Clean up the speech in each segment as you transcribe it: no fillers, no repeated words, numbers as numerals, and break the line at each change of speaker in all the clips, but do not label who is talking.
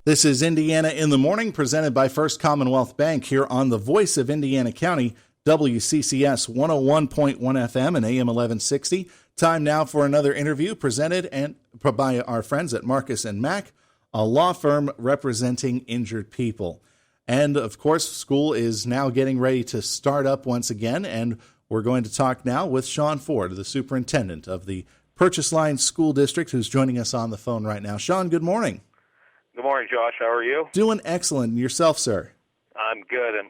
This is Indiana in the Morning, presented by First Commonwealth Bank here on the Voice of Indiana County, WCCS 101.1 FM and AM 1160. Time now for another interview presented by our friends at Marcus & Mack, a law firm representing injured people. And, of course, school is now getting ready to start up once again, and we're going to talk now with Shawn Ford, the superintendent of the Purchase Line School District, who's joining us on the phone right now. Shawn, good morning.
Good morning, Josh. How are you?
Doing excellent. And yourself, sir?
I'm good. And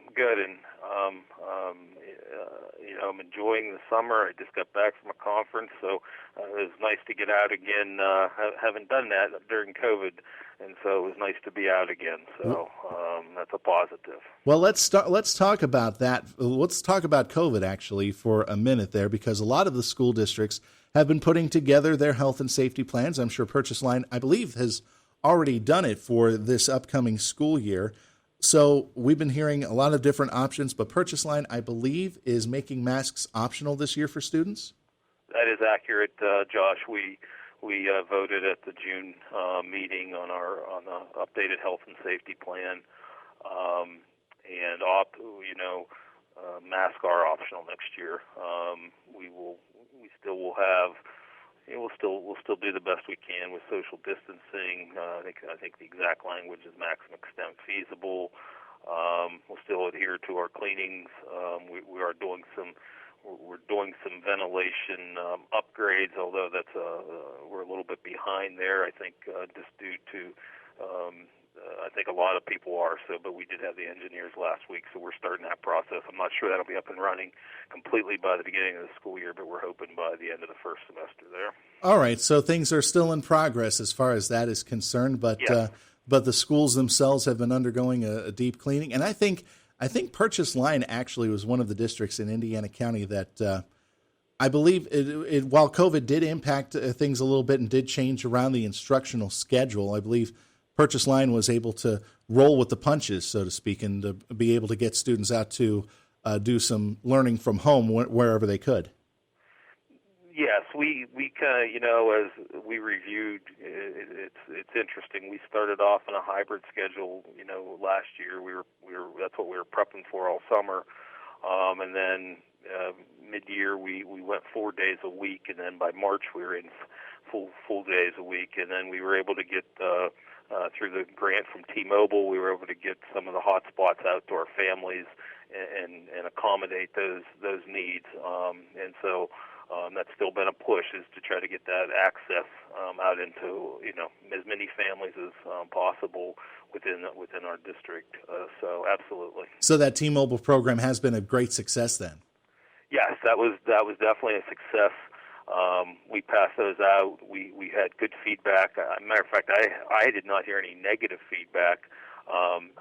I'm enjoying the summer. I just got back from a conference, so it was nice to get out again. Haven't done that during COVID, and so it was nice to be out again. So that's a positive.
Well, let's talk about that. Let's talk about COVID actually for a minute there, because a lot of the school districts have been putting together their health and safety plans. I'm sure Purchase Line, I believe, has already done it for this upcoming school year. So we've been hearing a lot of different options, but Purchase Line, I believe, is making masks optional this year for students?
That is accurate, Josh. We voted at the June meeting on the updated health and safety plan, and masks are optional next year. We'll still do the best we can with social distancing. I think the exact language is maximum extent feasible. We'll still adhere to our cleanings. We're doing some ventilation upgrades, although we're a little bit behind there. I think just due to I think a lot of people are, but we did have the engineers last week, so we're starting that process. I'm not sure that'll be up and running completely by the beginning of the school year, but we're hoping by the end of the first semester there.
All right, so things are still in progress as far as that is concerned, but
yes.
But the schools themselves have been undergoing a deep cleaning, and I think Purchase Line actually was one of the districts in Indiana County that I believe while COVID did impact things a little bit and did change around the instructional schedule, I believe Purchase Line was able to roll with the punches, so to speak, and to be able to get students out to do some learning from home wherever they could.
Yes, we kind of, as we reviewed, it's interesting. We started off in a hybrid schedule, last year. That's what we were prepping for all summer, and then mid-year we went 4 days a week, and then by March we were in full days a week, and then we were able to get through the grant from T-Mobile, we were able to get some of the hot spots out to our families and accommodate those needs. And so that's still been a push, is to try to get that access out into as many families as possible within our district. So absolutely.
So that T-Mobile program has been a great success then.
Yes, that was definitely a success. We passed those out. We had good feedback. Matter of fact, I did not hear any negative feedback,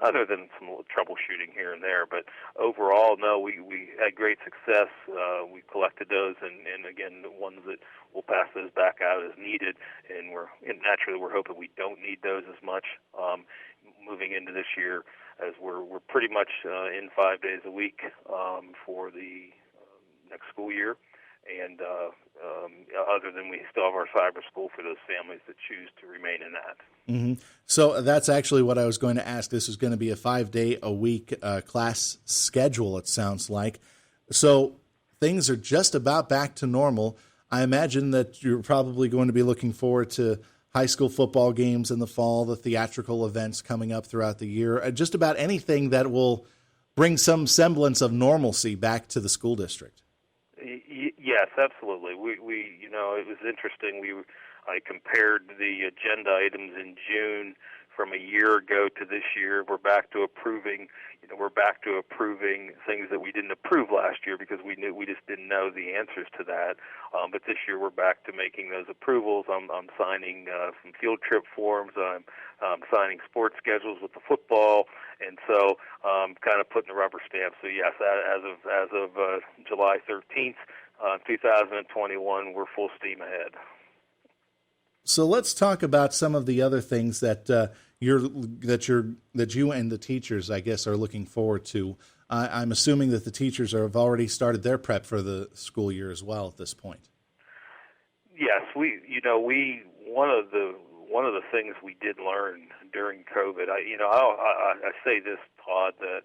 other than some troubleshooting here and there. But overall, no, we had great success. We collected those, and again, the ones that we'll pass those back out as needed. And naturally we're hoping we don't need those as much moving into this year, as we're pretty much in 5 days a week for the next school year. And other than we still have our cyber school for those families that choose to remain in that.
Mm-hmm. So that's actually what I was going to ask. This is going to be a 5-day-a-week class schedule, it sounds like. So things are just about back to normal. I imagine that you're probably going to be looking forward to high school football games in the fall, the theatrical events coming up throughout the year, just about anything that will bring some semblance of normalcy back to the school district.
Yes, absolutely. We it was interesting. I compared the agenda items in June from a year ago to this year. We're back to approving things that we didn't approve last year because we just didn't know the answers to that. But this year we're back to making those approvals. I'm signing some field trip forms. I'm signing sports schedules with the football, and so kind of putting the rubber stamp. So yes, as of July 13th, 2021, we're full steam ahead.
So let's talk about some of the other things that you and the teachers, I guess, are looking forward to. I'm assuming that the teachers have already started their prep for the school year as well at this point.
Yes, one of one of the things we did learn during COVID, I say this, Todd, that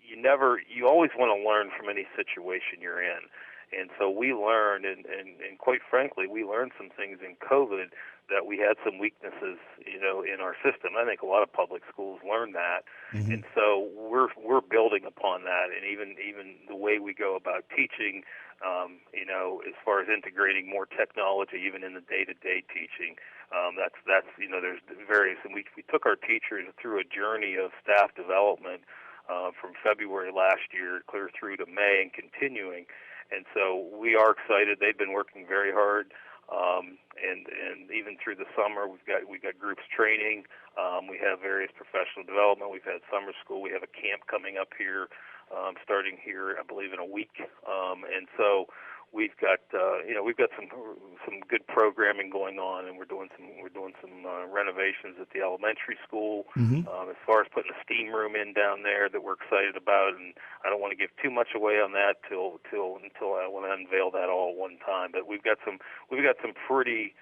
you always want to learn from any situation you're in. And so we learned, and quite frankly, we learned some things in COVID that we had some weaknesses, in our system. I think a lot of public schools learned that, and so we're building upon that. And even the way we go about teaching, as far as integrating more technology, even in the day-to-day teaching, that's there's various. And we took our teachers through a journey of staff development from February last year clear through to May and continuing. And so we are excited. They've been working very hard, and even through the summer, we've got groups training. We have various professional development. We've had summer school. We have a camp coming up here, starting here, I believe, in a week. And so we've got some good programming going on, and we're doing some renovations at the elementary school. As far as putting a steam room in down there that we're excited about, and I don't want to give too much away on that until I want to unveil that all at one time. But we've got some pretty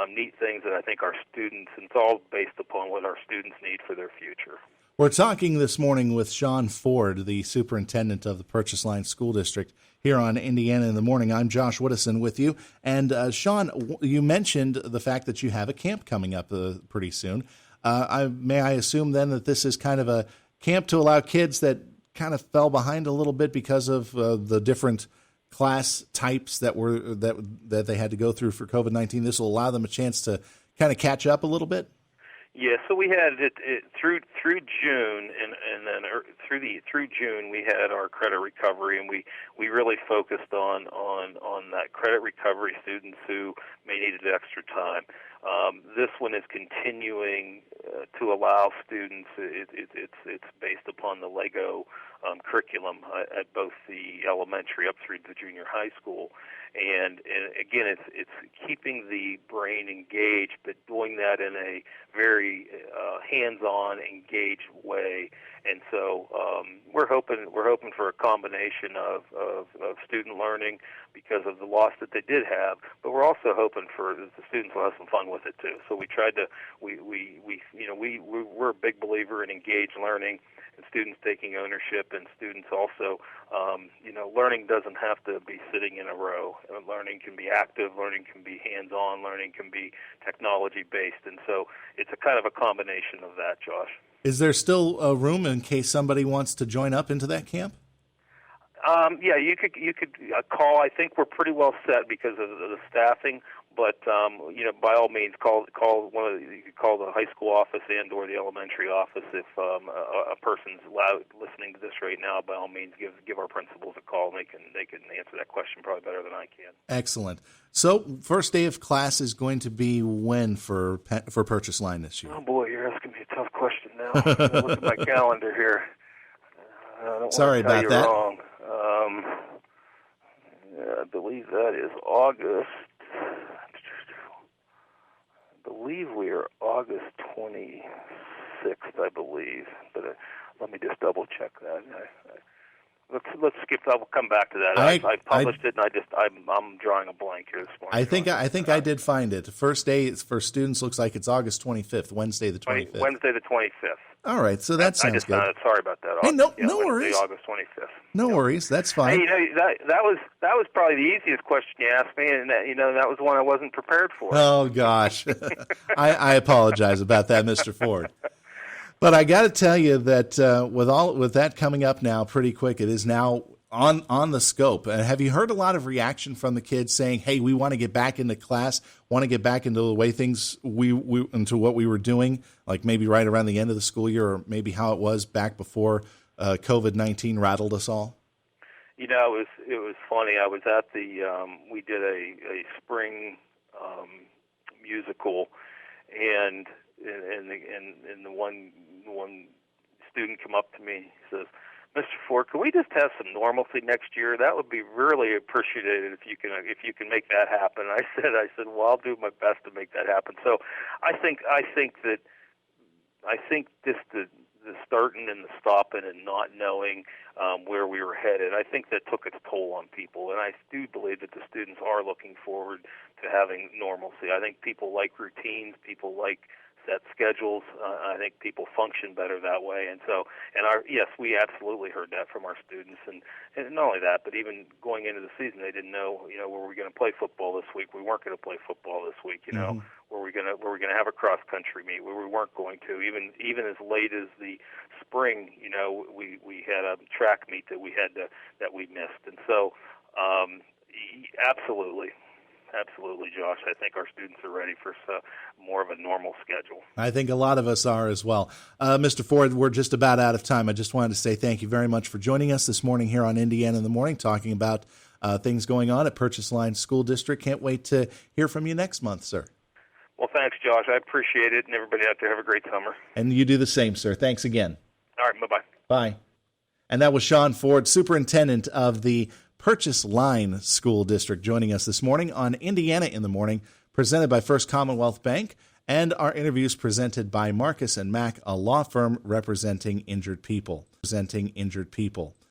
neat things that I think our students, and it's all based upon what our students need for their future.
We're talking this morning with Shawn Ford, the superintendent of the Purchase Line School District here on Indiana in the Morning. I'm Josh Woodison with you. And Shawn, you mentioned the fact that you have a camp coming up pretty soon. May I assume then that this is kind of a camp to allow kids that kind of fell behind a little bit because of the different class types that they had to go through for COVID-19? This will allow them a chance to kind of catch up a little bit?
Yeah, so we had it through June, and then through June we had our credit recovery, and we really focused on that credit recovery students who may need extra time. This one is continuing to allow students. It's based upon the Lego curriculum at both the elementary up through the junior high school. And again, it's keeping the brain engaged, but doing that in a very hands-on, engaged way. And so we're hoping for a combination of student learning because of the loss that they did have, but we're also hoping for the students will have some fun with it too. So we tried to we're a big believer in engaged learning and students taking ownership, and students also learning doesn't have to be sitting in a row. Learning can be active, learning can be hands-on, learning can be technology-based, and so it's a kind of a combination of that, Josh.
Is there still a room in case somebody wants to join up into that camp?
Yeah, you could call. I think we're pretty well set because of the staffing. But by all means, you could call the high school office and or the elementary office if a person's listening to this right now. By all means, give our principals a call. And they can answer that question probably better than I can.
Excellent. So, first day of class is going to be when for Purchase Line this year?
Oh boy, you're asking me a tough question now. Look at my calendar here. I don't
Sorry
want to tell
about
you
that.
Wrong. I believe that is August. I believe we are August 26th, I believe. But let me just double check that. Let's skip that. We'll come back to that. I published it, and I'm drawing a blank here this morning.
I think I did find it. First day for students looks like it's August 25th, Wednesday the 25th.
Wednesday the 25th.
All right, so that sounds good.
Sorry about that.
Hey, no worries.
August 25th.
No worries, that's fine.
Hey, that was probably the easiest question you asked me, and that was one I wasn't prepared for.
Oh gosh, I apologize about that, Mr. Ford. But I got to tell you that with that coming up now pretty quick, it is now on the scope. Have you heard a lot of reaction from the kids saying, "Hey, we want to get back into class, want to get back into the way things into what we were doing, like maybe right around the end of the school year, or maybe how it was back before COVID-19 rattled us all?" It
was funny. I was at we did a spring musical, and the one student come up to me, he says, "Mr. Ford, can we just have some normalcy next year? That would be really appreciated if you can make that happen." I said, "Well, I'll do my best to make that happen." So I think just the starting and the stopping and not knowing where we were headed. I think that took its toll on people, and I do believe that the students are looking forward to having normalcy. I think people like routines, people like set schedules. I think people function better that way, and yes, we absolutely heard that from our students, and not only that, but even going into the season, they didn't know, were we going to play football this week? We weren't going to play football this week, Were we going to have a cross country meet? Where we weren't going to. Even as late as the spring, we had a track meet that we missed, and so absolutely. Absolutely, Josh. I think our students are ready for more of a normal schedule.
I think a lot of us are as well. Mr. Ford, we're just about out of time. I just wanted to say thank you very much for joining us this morning here on Indiana in the Morning, talking about things going on at Purchase Line School District. Can't wait to hear from you next month, sir.
Well, thanks, Josh. I appreciate it, and everybody out there have a great summer.
And you do the same, sir. Thanks again.
All right, bye-bye.
Bye. And that was Shawn Ford, superintendent of the Purchase Line School District, joining us this morning on Indiana in the Morning, presented by First Commonwealth Bank, and our interviews presented by Marcus & Mack, a law firm representing injured people.